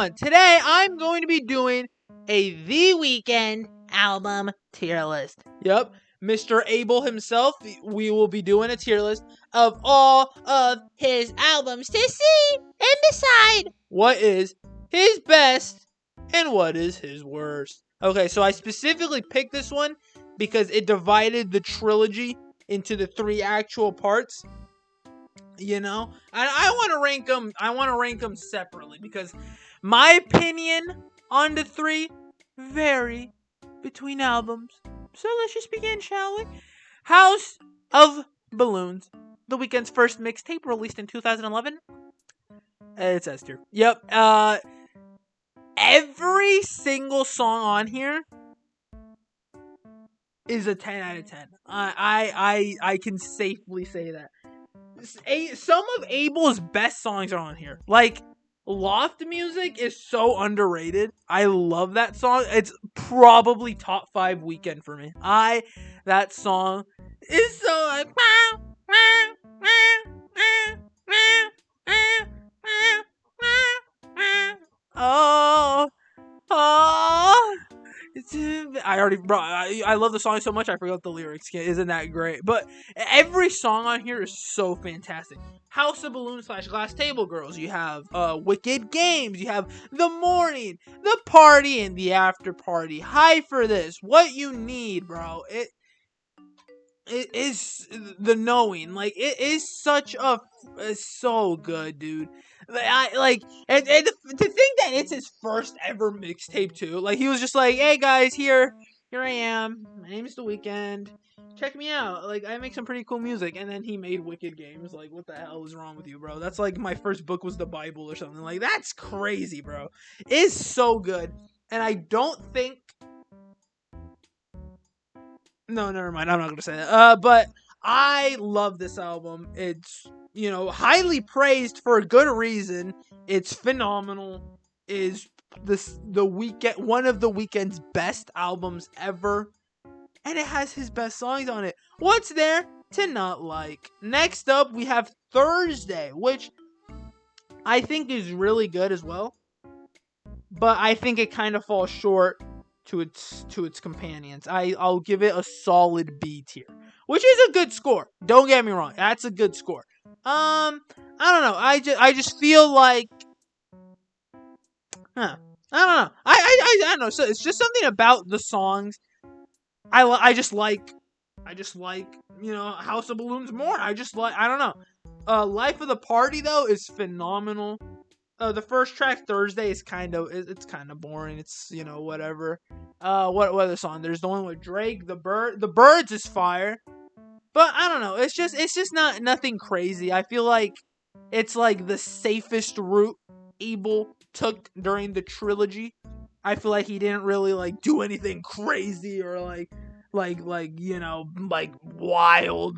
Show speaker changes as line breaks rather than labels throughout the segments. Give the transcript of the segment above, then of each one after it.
one. Today, I'm going to be doing a The Weeknd album tier list. Yep, Mr. Abel himself, we will be doing a tier list of all of his albums to see and decide what is his best and what is his worst. Okay, so I specifically picked this one because it divided the trilogy into the 3 actual parts. You know, I want to rank them. I want to rank them separately because my opinion on the 3 vary between albums. So let's just begin, shall we? House of Balloons, The Weeknd's first mixtape, released in 2011. It's S tier. Yep. Every single song on here is a 10 out of 10. I can safely say that. Some of Abel's best songs are on here. Like, Loft Music is so underrated. I love that song. It's probably top 5 Weeknd for me. That song is so like, oh. I love the song so much I forgot the lyrics. Isn't that great? But every song on here is so fantastic. House of Balloons / Glass Table Girls. You have Wicked Games. You have The Morning, The Party, and The After Party. High for This. What You Need, bro. It is The Knowing. Like, it is it's so good, dude. And to think that it's his first ever mixtape too. Like, he was just like, hey guys, here I am. My name is The Weeknd. Check me out. Like, I make some pretty cool music. And then he made Wicked Games. Like, what the hell is wrong with you, bro? That's like my first book was the Bible or something. Like, that's crazy, bro. It's so good. And I don't think... No, never mind. I'm not going to say that. But I love this album. It's, highly praised for a good reason. It's phenomenal. Is the Weeknd one of the Weeknd's best albums ever, and it has his best songs on it. What's there to not like? Next up, we have Thursday, which I think is really good as well, but I think it kind of falls short to its companions. I'll give it a solid B tier, which is a good score. Don't get me wrong, that's a good score. I don't know. I just feel like, I don't know. I don't know. So it's just something about the songs. I just like House of Balloons more. I don't know. Life of the Party though is phenomenal. The first track, Thursday, is kind of boring. It's, whatever. What other song? There's the one with Drake, The Birds is fire. But I don't know. It's just nothing crazy. I feel like it's like the safest route Abel took during the trilogy. I feel like he didn't really like do anything crazy or like wild,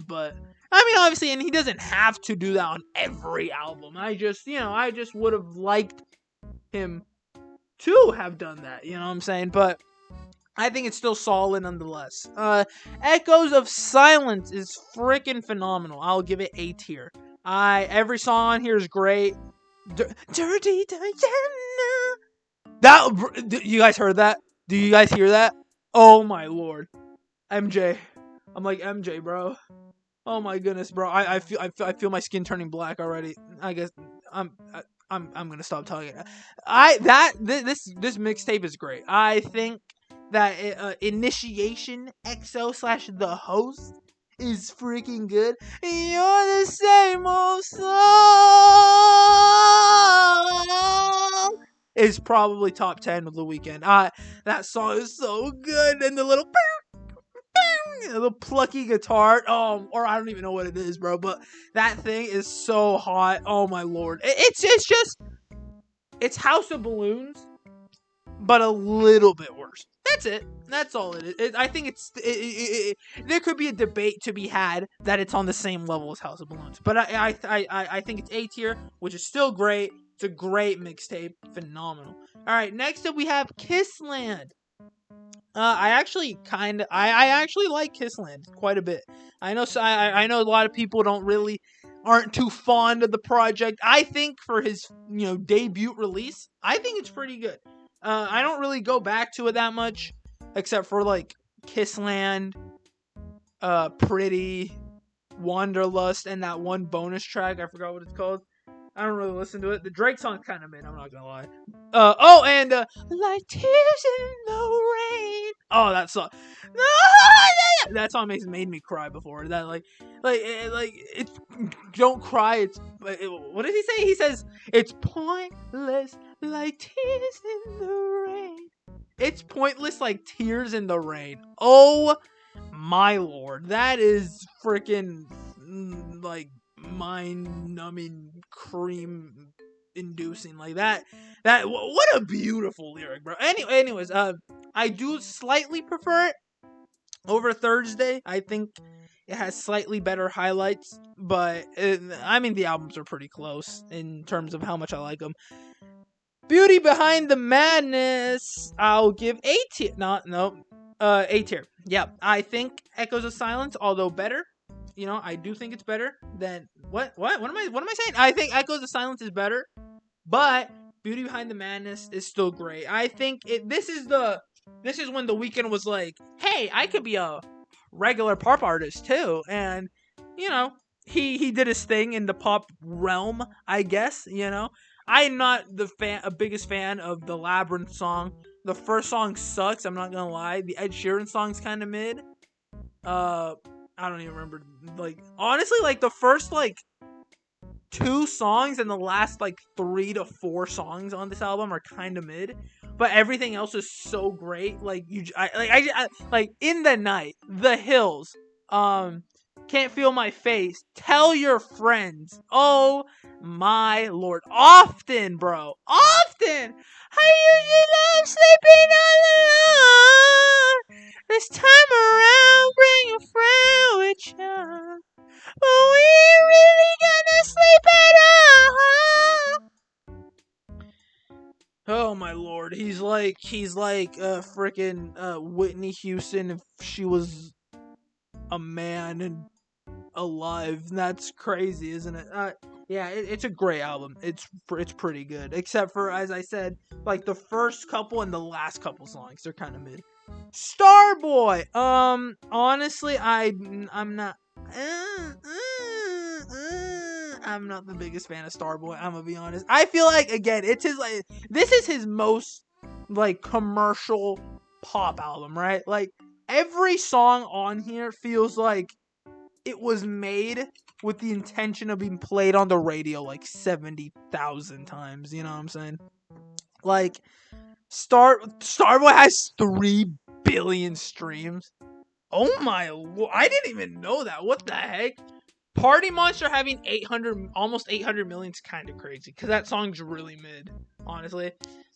but I mean, obviously, and he doesn't have to do that on every album. I just would have liked him to have done that, you know what I'm saying? But I think it's still solid nonetheless. Echoes of Silence is freaking phenomenal. I'll give it A tier. Every song on here is great. Dirty Diana. You guys heard that? Do you guys hear that? Oh my lord. MJ. I'm like, MJ, bro. Oh my goodness, bro. I feel my skin turning black already. I guess I'm gonna stop talking. This mixtape is great. I think that Initiation EXO / The Host is freaking good. You're the same old song is probably top 10 of the Weeknd. That song is so good, and the little plucky guitar, or I don't even know what it is, bro, but that thing is so hot. Oh my lord. It's House of Balloons, but a little bit worse. That's it. That's all it is. I think there could be a debate to be had that it's on the same level as House of Balloons, but I think it's A tier, which is still great. It's a great mixtape, phenomenal. All right, next up we have Kissland. I actually like Kissland quite a bit. I know a lot of people don't really aren't too fond of the project. I think for his, debut release, I think it's pretty good. I don't really go back to it that much, except for like Kissland, Pretty, Wanderlust, and that one bonus track. I forgot what it's called. I don't really listen to it. The Drake song's kind of mid, I'm not gonna lie. And like tears in the rain. Oh, that song. That song made me cry before. That like it's don't cry. What does he say? He says it's pointless like tears in the rain. It's pointless like tears in the rain. Oh my lord, that is freaking like mind-numbing, cream-inducing, like that. What a beautiful lyric, bro. Anyways, I do slightly prefer it over Thursday. I think it has slightly better highlights, but the albums are pretty close in terms of how much I like them. Beauty Behind the Madness, I'll give A tier. A tier. Yeah, I think Echoes of Silence, although better. I do think it's better than what am I saying? I think Echoes of Silence is better, but Beauty Behind the Madness is still great. I think this is when The Weeknd was like, hey, I could be a regular pop artist too, and he did his thing in the pop realm, I guess. I'm not a biggest fan of the Labyrinth song. The first song sucks, I'm not gonna lie. The Ed Sheeran song's kind of mid. I don't even remember, honestly, the first, 2 songs and the last, 3 to 4 songs on this album are kind of mid, but everything else is so great. In the Night, The Hills, Can't Feel My Face, Tell Your Friends, oh my lord, Often, bro, Often, I usually love sleeping all alone, this time around, bring a friend with you, but we ain't really gonna sleep at all. Oh my lord, he's like freaking Whitney Houston if she was a man and alive. That's crazy, isn't it? Yeah, it's a great album. It's pretty good, except for, as I said, the first couple and the last couple songs, they're kind of mid. Starboy. Honestly, I'm not. I'm not the biggest fan of Starboy. I'm gonna be honest. I feel like, again, this is his most commercial pop album, right? Every song on here feels like it was made with the intention of being played on the radio 70,000 times. You know what I'm saying? Starboy has 3 billion streams. Oh my lord, I didn't even know that. What the heck? Party Monster having almost 800 million is kind of crazy, because that song's really mid, honestly.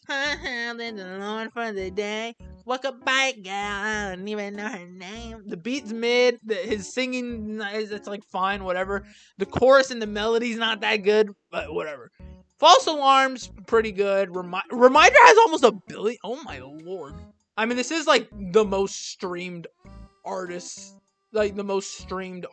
The Lord for the day. Walk a bike, girl. I don't even know her name. The beat's mid. His singing it's fine, whatever. The chorus and the melody's not that good, but whatever. False Alarm's pretty good. Reminder has almost 1 billion. Oh my lord. This is the most streamed artist. The most streamed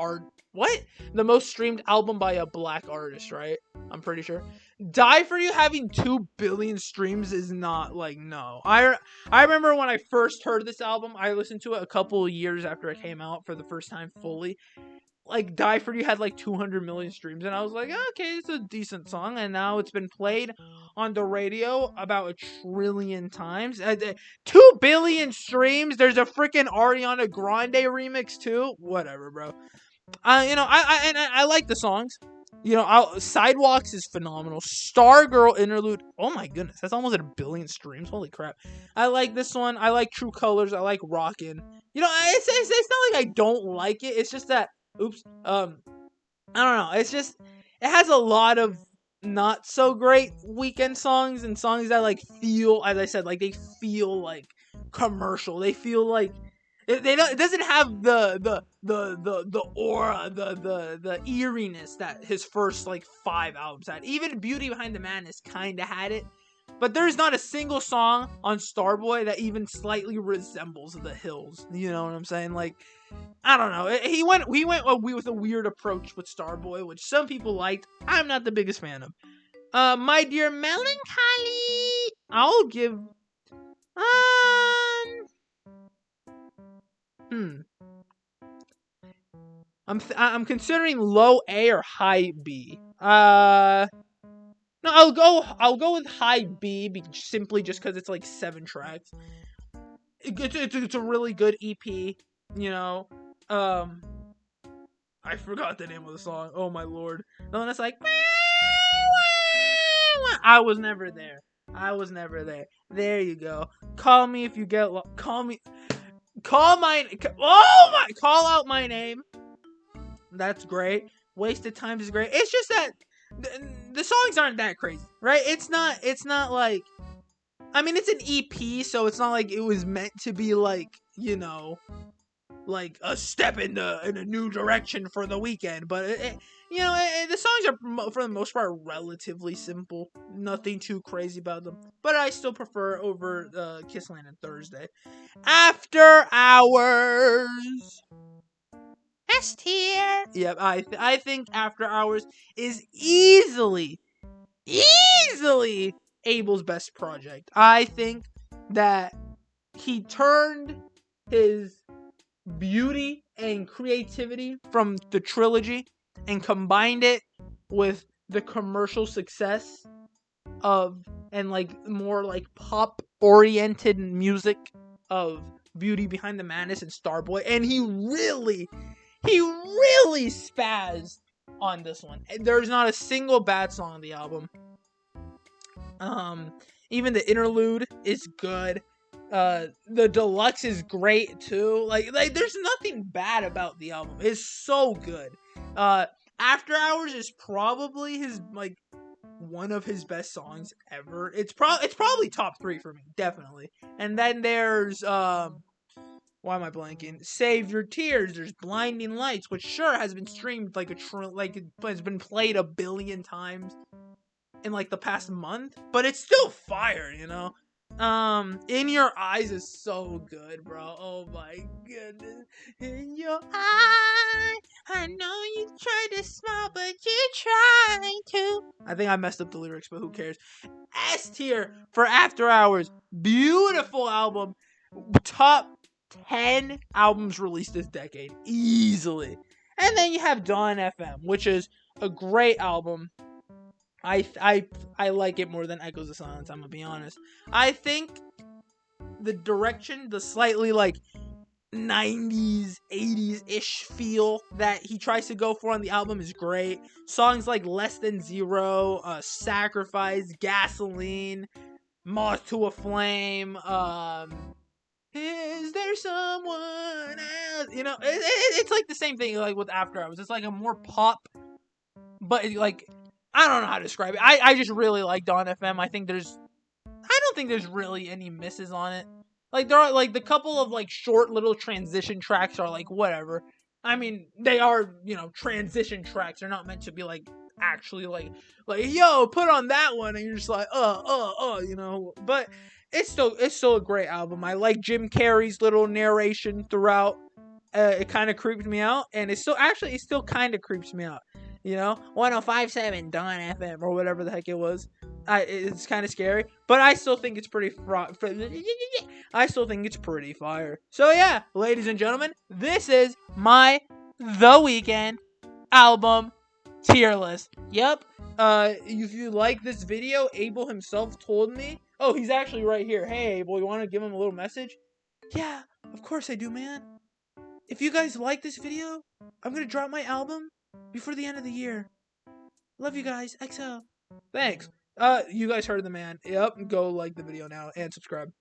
the most streamed album by a black artist, right? I'm pretty sure. Die For You having 2 billion streams is not no. I remember when I first heard this album, I listened to it a couple of years after it came out for the first time fully. Die For You had 200 million streams, and I was like, okay, it's a decent song, and now it's been played on the radio about 1 trillion times. 2 billion streams. There's a freaking Ariana Grande remix too. Whatever, bro. I like the songs. Sidewalks is phenomenal. Stargirl Interlude. Oh my goodness, that's almost at 1 billion streams. Holy crap! I like this one. I like True Colors. I like Rockin'. It's not I don't like it. It's just that. Oops. I don't know. It's just it has a lot of not so great Weeknd songs and songs that feel, as I said, they feel commercial. They feel it doesn't have the aura, the eeriness that his first 5 albums had. Even Beauty Behind the Madness kind of had it, But there's not a single song on Starboy that even slightly resembles The Hills. You know what I'm saying? Like, I don't know. He went with a weird approach with Starboy, which some people liked. I'm not the biggest fan of. My Dear Melancholy, I'll give hmm. I'm considering low A or high B. No, I'll go with high B simply just because it's like 7 tracks. It's a really good EP, you know. I forgot the name of the song. Oh my lord. The one that's like I was never there. I was never there. There you go. Call me if you get call me. Call my call out my name. That's great. Wasted Times is great. It's just that the songs aren't that crazy, right? It's not like, I mean, it's an EP, so it's not like it was meant to be like, you know, like a step in a new direction for the Weeknd. But the songs are for the most part relatively simple. Nothing too crazy about them. But I still prefer over Kissland and Thursday. After Hours. S tier. Yep, I think After Hours is easily Abel's best project. I think that he turned his beauty and creativity from the trilogy and combined it with the commercial success of, and like more like pop oriented music of Beauty Behind the Madness and Starboy, and he really spazzed on this one. There's not a single bad song on the album. Even the interlude is good. The deluxe is great too. Like there's nothing bad about the album. It's so good. After Hours is probably his like one of his best songs ever. It's probably top 3 for me, definitely. And then there's why am I blanking? Save Your Tears. There's Blinding Lights, which sure has been streamed like it has been played a billion times in like the past month, but it's still fire, you know. In Your Eyes is so good, bro. Oh my goodness. In your eye, I know you tried to smile, but you tried to. I think I messed up the lyrics, but who cares? S tier for After Hours. Beautiful album. Top 10 albums released this decade, easily. And then you have Dawn FM, which is a great album. I like it more than Echoes of Silence, I'm gonna be honest. I think the direction, the slightly like 90s, 80s-ish feel that he tries to go for on the album is great. Songs like Less Than Zero, Sacrifice, Gasoline, Moth to a Flame, Is There Someone Else? You know, it's like the same thing like with After Hours. It's like a more pop, but like, I don't know how to describe it. I just really like Dawn FM. I don't think there's really any misses on it. Like, there are, like, the couple of, like, short little transition tracks are, like, whatever. I mean, they are, you know, transition tracks. They're not meant to be, like, actually, like, yo, put on that one, and you're just like, you know. But it's still a great album. I like Jim Carrey's little narration throughout. It kind of creeps me out, and it still kind of creeps me out. You know, 105.7 Dawn FM or whatever the heck it was. It's kind of scary, but I still think it's pretty I still think it's pretty fire. So yeah, ladies and gentlemen, this is my The Weeknd album tier list. Yep. If you like this video, Abel himself told me. Oh, he's actually right here. Hey, Abel, you want to give him a little message? Yeah, of course I do, man. If you guys like this video, I'm gonna drop my album before the end of the year. Love you guys. XO. Thanks. You guys heard the man. Yep. Go like the video now and subscribe.